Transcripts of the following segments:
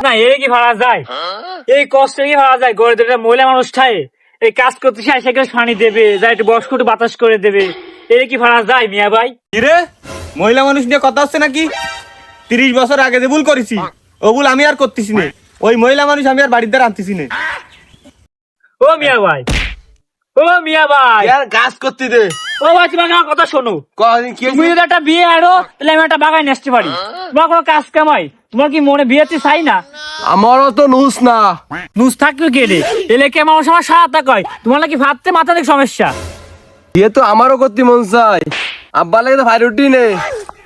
না এর কি ভাড়া যায়? এই কষ্টে কি ভাড়া যায়? গড়ে দেবে মহিলা মানুষ ঠায় এই কাজ করতে চাই সেখানে পানি দেবে, যা একটু বয়স্ক একটু বাতাস করে দেবে, এর কি ভাড়া যায় মিয়া ভাই? কিরে মহিলা মানুষ নিয়ে কথা হচ্ছে নাকি? 30 বছর আগে যে ভুল করেছি ও ভুল আমি আর করতেছি না। ওই মহিলা মানুষ আমি আর বাড়িতে আনতেছি না। ও মিয়া ভাই, ও মিয়া ভাই, আর কাজ করতে দে। ও ভাই তোমাকে আমার কথা শোনো। কি তুমি যদি একটা বিয়ে আরো তাহলে আমি একটা বাগান আসতে পারি। তোমার কোনো কাজ কামাই, তোমার কি মনে বিয়েতে চাই না? আমারও তো নুস না। নুস থাকবে কে রে? এলাকে মানুষ আমার সারাটা কয় তোমার নাকি ভাবতে মাথা থেকে সমস্যা। বিয়ে তো আমারও করতে মন চাই। আব্বা লাগে তো ভাই রুটি নেই।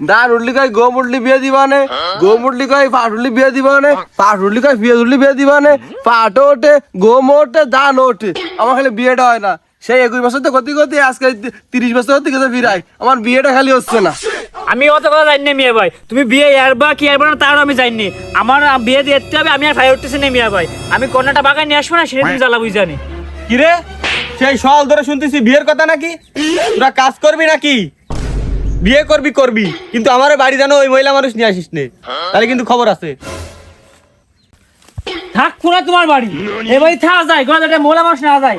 ডান উঠলি কয় গো মুটলি বিয়ে দিবানে, গো মুটলি কয় পাট উঠলি বিয়ে দিবানে, পাট উঠলি কয় বিয়ে উঠলি বিয়ে দিবানে, পাট ওঠে গম ওঠে ধান ওঠে, আমার খালি বিয়েটা হয় না। সেই 21 বছর তো গতি গতি আজকে 30 বছর হতে গেছে ফিরাই, আমার বিয়েটা খালি হচ্ছে না। আমি অত কথা জানি না মিয়া ভাই, তুমি বিয়ে এরবা কি এরবা না তারও আমি জানি। আমার বিয়ে দিতে হবে, আমি আর ভাই উঠতেছি না মিয়া ভাই। আমি কন্যাটা বাগান নিয়ে আসবো না, সেটা তুমি জ্বালা বুঝ জানি। কিরে সেই সকাল ধরে শুনতেছি বিয়ের কথা নাকি? তোরা কাজ করবি নাকি? বিয়ে করবি করবি, কিন্তু আমার বাড়ি জানো ওই মহিলা মানুষ নিয়ে আসিস নে, তাহলে কিন্তু খবর আছে। থাক না তোমার বাড়ি, এ বাড়ি থাকা যায় কোনো একটা মোলা মানুষ না যায়,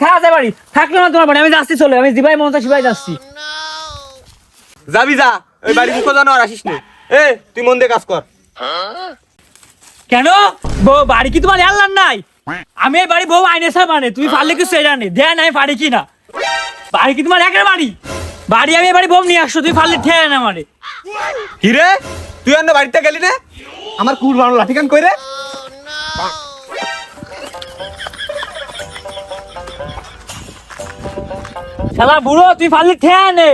থাকা যায় বাড়ি, থাকলো না তোমার বাড়ি। আমি যাচ্ছি, চলে আমি দিবাই মমতা শিবাই যাচ্ছি। যাবি যা, ওই বাড়ি মুখ জানো আর আসিস নে। এ তুই মন দিয়ে কাজ কর। কেন বাড়ি কি তোমার আল্লাহ নাই? আমি এই বাড়ি বউ আইনে সব মানে তুমি পারলে কিছু জানি দেয় নাই পারি কি না? বাড়ি কি তোমার একের বাড়ি? বাড়ি আমি এই বাড়ি বউ নিয়ে আসছো, তুই পারলে ঠেয়ে না মানে। হিরে তুই অন্য বাড়িতে গেলি না, আমার কুল বানো লাঠিকান কইরে। শালা বুড়ো তুই পারলে ঠেয়ে নে,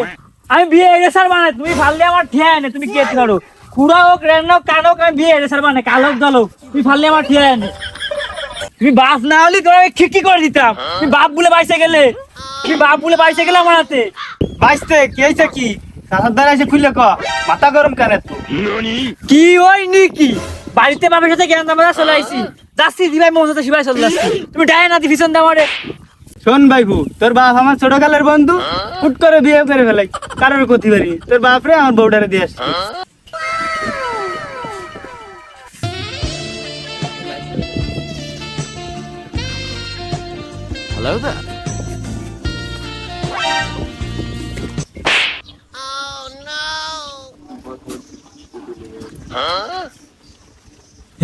আমি বিয়ে এরেসার মানে তুমি পারলে আমার ঠেয়ে নে। তুমি কে ছাড়ো খুড়া হোক রেন হোক কান হোক, আমি বিয়ে এরেসার মানে কালো দল হোক, তুমি পারলে আমার ঠেয়ে নে। তুমি বাপ না হলে তোর আমি খিটকি করে দিতাম। তুমি বাপ বলে বাইসে গেলে, তুমি বাপ বলে বাইসে গেলে আমার হাতে। বাইসতে কি হইছে কি? সাসাদার এসে খুললে ক মাথা গরম কেন তো? কি ওই নি কি বাড়িতে বাপের সাথে জ্ঞান দামা চলে আইছি, যাচ্ছি দিবাই মোর সাথে শিবাই চলে যাচ্ছি। তুমি ডায় না দিভিশন দাও আমারে। শোন ভাইবু, তোর বাপ আমার ছোটকালের বন্ধু, হুট করে বিয়ে করে ফেলাই কারোর ক্ষতি পারি। তোর বাপ রে আমার বউটারে দিয়ে আসছে। Hello there.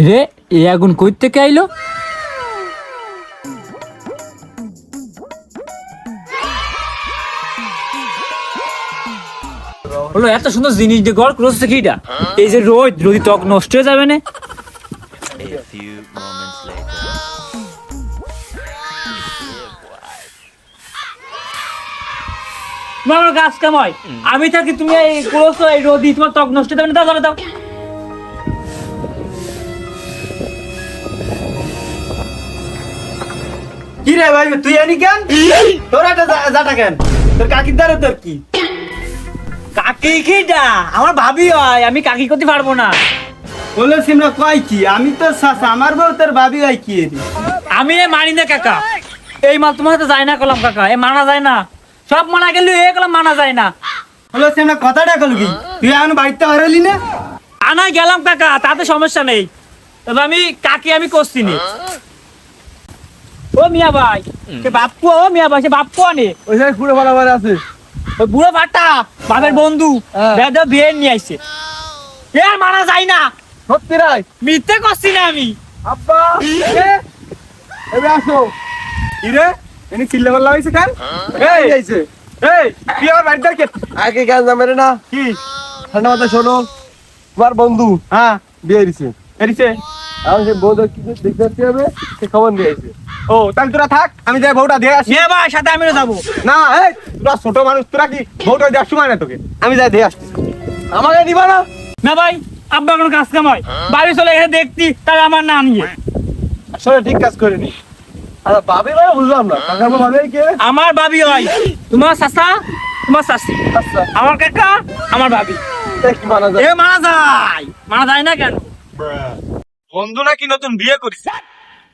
রে এ আগুন কই থেকে আইলো? হলো এত সুন্দর জিনিস দিয়ে গড় করছে কিটা? এই যে রোদ রোদি ত্বক নষ্ট হয়ে যাবে না? A few moments later. তোমার গাছ কামাই আমি থাকি, তুমি এই করছো এই রোদি তোমার ত্বক নষ্ট হয়ে যাবে না। দাও দাও দাও। কি রে ভাই তুই আনি কেন? তোর একটা জাটা কেন? তোর কাকির দ্বারা তোর কি? কাকি কিটা? আমার ভাবি হয়, আমি কাকি করতে পারবো না। বলে সিমরা কয় কি? আমি তো সাসা, আমার বউ তোর ভাবি হয় কি? আমি এ মানি না কাকা, এই মাল তোমার সাথে যায় না কলাম কাকা, এ মানা যায় না। সব মানা গেলে এ কলাম মানা যায় না। বলে সিমরা কথাটা কল কি? তুই এখন বাড়িতে হারালি না? আনা গেলাম কাকা, তাতে সমস্যা নেই, তবে আমি কাকি আমি করছি নি। ও মিয়া ভাই সে বাপু, ও মিয়া ভাই সে বাপু আনে ওই সাইড পুরো বরাবর আছে। ওই বুড়ো ভাটা বাপের বন্ধু বেদে বিয়ে নিয়ে আইছে। এ আর মানা যায় না। সত্যি রাই মিথ্যে করছি না আমি। আব্বা এবে আসো। কি রে এনে কিল্লে বলা হইছে কেন? এই আইছে। এই তুই আমার বাড়িতে কে? আগে কেন জানে না কি? ঠান্ডা মাথা শোনো, তোমার বন্ধু হ্যাঁ বিয়ে দিছে। এরিছে আর সে বউটা কি দেখতে হবে সে খবর দিয়ে আইছে। ও তাহলে তোরা থাক, আমি যাই বউটা দিয়ে আসি। এ ভাই সাথে আমিও যাবো না এই তোরা ছোট মানুষ, তোরা কি বউটা দেওয়ার সময় না তোকে? আমি যাই দিয়ে আসছি। আমাকে দিবা না? না ভাই, আব্বা কোনো কাজ কামাই বাড়ি চলে গেছে দেখতি, তার আমার না নিয়ে আসলে ঠিক কাজ করিনি। আচ্ছা ভাবি মানে বুঝলাম না, কাকার ভাবি কে? আমার ভাবি হয়, তোমার চাচা তোমার চাচি, আচ্ছা আমার কাকা আমার ভাবি। কি মানা যায়? এ মানা যায় না কেন? বন্ধু নাকি নতুন বিয়ে করিস?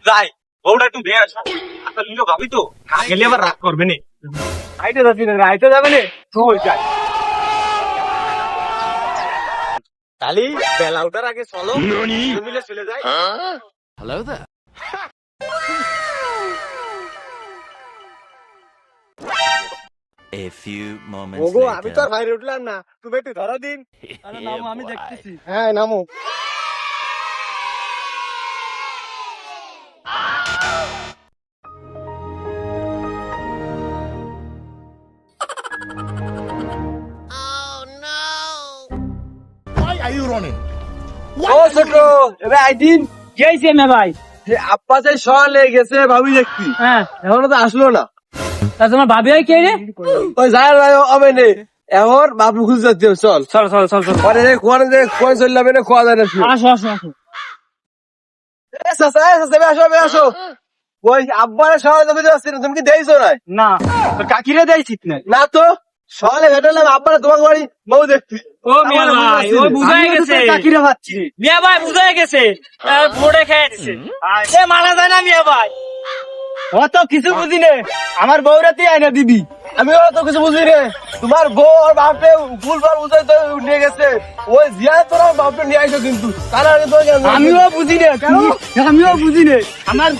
যাই বউটা একটু দিয়ে আসা। আচ্ছা লিলো ভাবি তো না গেলে আবার রাগ করবে না। আইতে যাচ্ছি না, আইতে যাবে না তুই যাই। তালি বেলা ওঠার আগে চলো মিলে চলে যাই। Hello there. A few moments ওগো আমি তো আর later. বাইরে উঠলাম না, তুমি একটু ধরো দিন। আরে নামো, আমি boy. দেখতেছি। হ্যাঁ নামো। ও ছোট এবার আইদিন কি হয়েছে মে ভাই? আব্বা যে শহর লেগে গেছে ভাবি দেখছি, হ্যাঁ, এখনো তো আসলো না। তা তোমার ভাবি হয় কে রে? ওই যায় হবে নে, এখন বাবু খুঁজে যাচ্ছে। চল চল চল চল চল, পরে কোয়ারে যে কোয়ারে চললাম না, খোয়া যায় না। আসো আসো আসো। আসো ওই আব্বার শহরে তো খুঁজে যাচ্ছি না, তুমি কি দেখছো না? না, কাকিরে দেয় ঠিক না। না তো শহরে ভেটালাম আব্বার তোমাকে বাড়ি বউ দেখছি। ও মিয়া ভাই, ও বুঝাই গেছে। কাকিরে পাচ্ছি মিয়া ভাই বুঝাই গেছে, মোড়ে খেয়ে দিছে। এ মারা যায় না মিয়া ভাই। অত কিছু বুঝি নে, আমার বউরা তুই আইনা দিবি। আমি অত কিছু বুঝি রে, তোমার বউ আর বাপে ভুল ভাল বুঝাই তো নিয়ে গেছে। ওই জিয়া তোরা বাপে নিয়ে আইছো কিন্তু তার আগে তো আমিও বুঝি নে, কেন আমিও বুঝি নে আমার